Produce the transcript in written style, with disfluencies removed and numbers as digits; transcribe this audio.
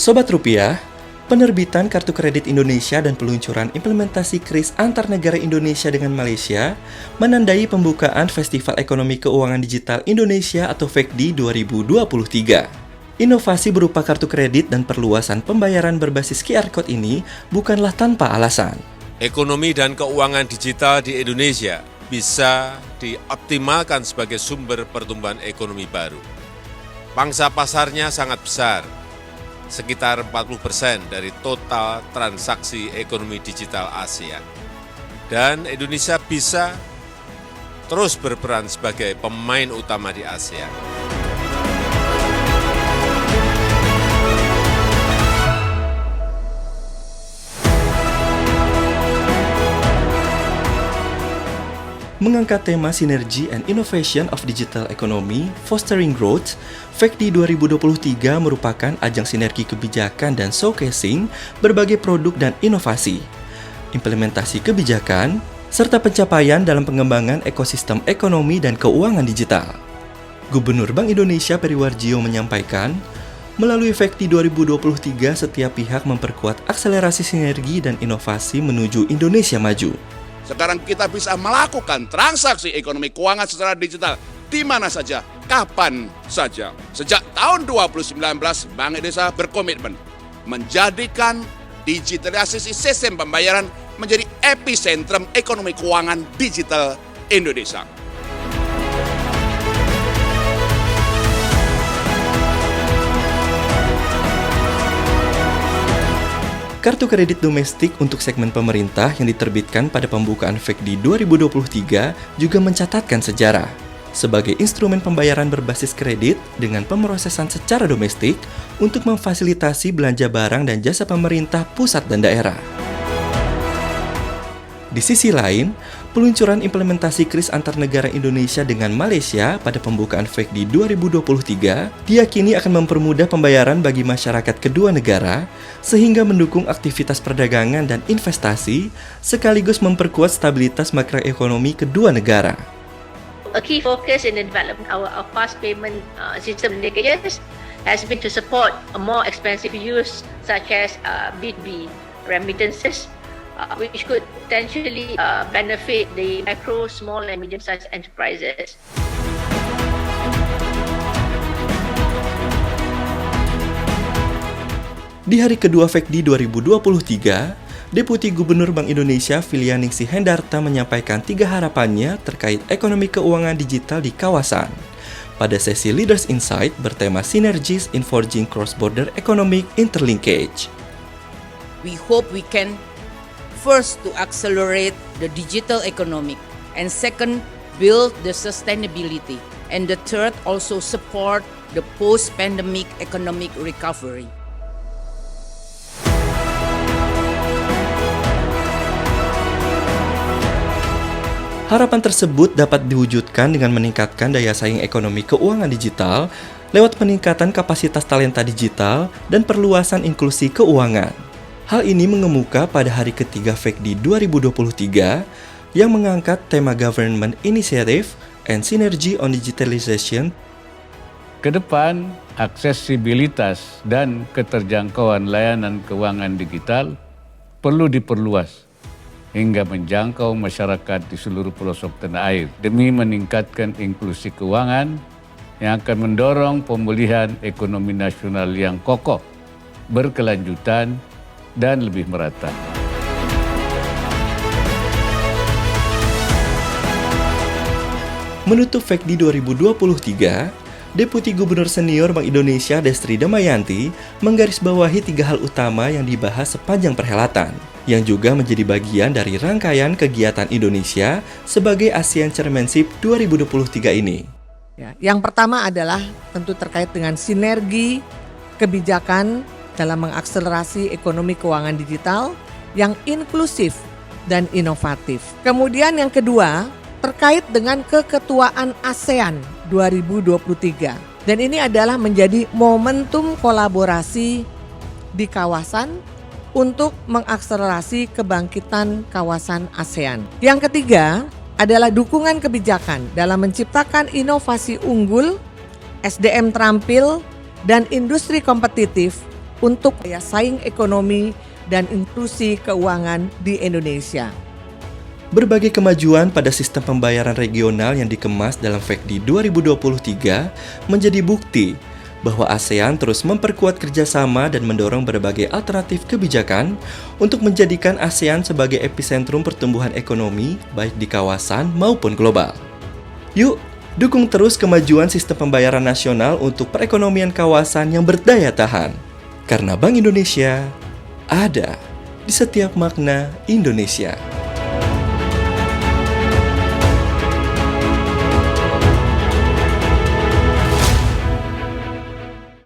Sobat Rupiah, penerbitan Kartu Kredit Indonesia dan peluncuran implementasi KRIS antar negara Indonesia dengan Malaysia menandai pembukaan Festival Ekonomi Keuangan Digital Indonesia atau FEKDI 2023. Inovasi berupa kartu kredit dan perluasan pembayaran berbasis QR Code ini bukanlah tanpa alasan. Ekonomi dan keuangan digital di Indonesia bisa dioptimalkan sebagai sumber pertumbuhan ekonomi baru. Pangsa pasarnya sangat besar, sekitar 40% dari total transaksi ekonomi digital ASEAN. Dan Indonesia bisa terus berperan sebagai pemain utama di ASEAN. Mengangkat tema Synergy and Innovation of Digital Economy, Fostering Growth, FEKDI 2023 merupakan ajang sinergi kebijakan dan showcasing berbagai produk dan inovasi, implementasi kebijakan, serta pencapaian dalam pengembangan ekosistem ekonomi dan keuangan digital. Gubernur Bank Indonesia Peri Warjio menyampaikan, melalui FEKDI 2023 setiap pihak memperkuat akselerasi sinergi dan inovasi menuju Indonesia maju. Sekarang kita bisa melakukan transaksi ekonomi keuangan secara digital di mana saja, kapan saja. Sejak tahun 2019, Bank Indonesia berkomitmen menjadikan digitalisasi sistem pembayaran menjadi epicentrum ekonomi keuangan digital Indonesia. Kartu kredit domestik untuk segmen pemerintah yang diterbitkan pada pembukaan FEKDI 2023 juga mencatatkan sejarah sebagai instrumen pembayaran berbasis kredit dengan pemrosesan secara domestik untuk memfasilitasi belanja barang dan jasa pemerintah pusat dan daerah. Di sisi lain, peluncuran implementasi KRIS antar negara Indonesia dengan Malaysia pada pembukaan FEKDI 2023 diyakini akan mempermudah pembayaran bagi masyarakat kedua negara sehingga mendukung aktivitas perdagangan dan investasi sekaligus memperkuat stabilitas makroekonomi kedua negara. A key focus in the development of our fast payment system in the years has been to support a more expensive use such as B2B remittances, which could potentially benefit the micro, small and medium-sized enterprises. Di hari kedua FEKDI 2023, Deputi Gubernur Bank Indonesia Filianingsih Hendarta menyampaikan 3 harapannya terkait ekonomi keuangan digital di kawasan. Pada sesi Leaders Insight bertema Synergies in Forging Cross-Border Economic Interlinkage. We hope we can first to accelerate the digital economic, and second, build the sustainability, and the third also support the post-pandemic economic recovery. Harapan tersebut dapat diwujudkan dengan meningkatkan daya saing ekonomi keuangan digital lewat peningkatan kapasitas talenta digital dan perluasan inklusi keuangan. Hal ini mengemuka pada hari ketiga FEKDI 2023 yang mengangkat tema Government Initiative and Synergy on Digitalization. Kedepan, aksesibilitas dan keterjangkauan layanan keuangan digital perlu diperluas hingga menjangkau masyarakat di seluruh pelosok tanah air demi meningkatkan inklusi keuangan yang akan mendorong pemulihan ekonomi nasional yang kokoh, berkelanjutan, dan lebih merata. Menutup FEKDI 2023, Deputi Gubernur Senior Bank Indonesia Destri Damayanti menggarisbawahi 3 hal utama yang dibahas sepanjang perhelatan, yang juga menjadi bagian dari rangkaian kegiatan Indonesia sebagai ASEAN Chairmanship 2023 ini. Yang pertama adalah tentu terkait dengan sinergi kebijakan dalam mengakselerasi ekonomi keuangan digital yang inklusif dan inovatif. Kemudian yang kedua, terkait dengan keketuaan ASEAN 2023. Dan ini adalah menjadi momentum kolaborasi di kawasan untuk mengakselerasi kebangkitan kawasan ASEAN. Yang ketiga adalah dukungan kebijakan dalam menciptakan inovasi unggul, SDM terampil, dan industri kompetitif untuk daya saing ekonomi dan inklusi keuangan di Indonesia. Berbagai kemajuan pada sistem pembayaran regional yang dikemas dalam FECD 2023 menjadi bukti bahwa ASEAN terus memperkuat kerjasama dan mendorong berbagai alternatif kebijakan untuk menjadikan ASEAN sebagai epicentrum pertumbuhan ekonomi baik di kawasan maupun global. Yuk, dukung terus kemajuan sistem pembayaran nasional untuk perekonomian kawasan yang berdaya tahan. Karena Bank Indonesia ada di setiap makna Indonesia.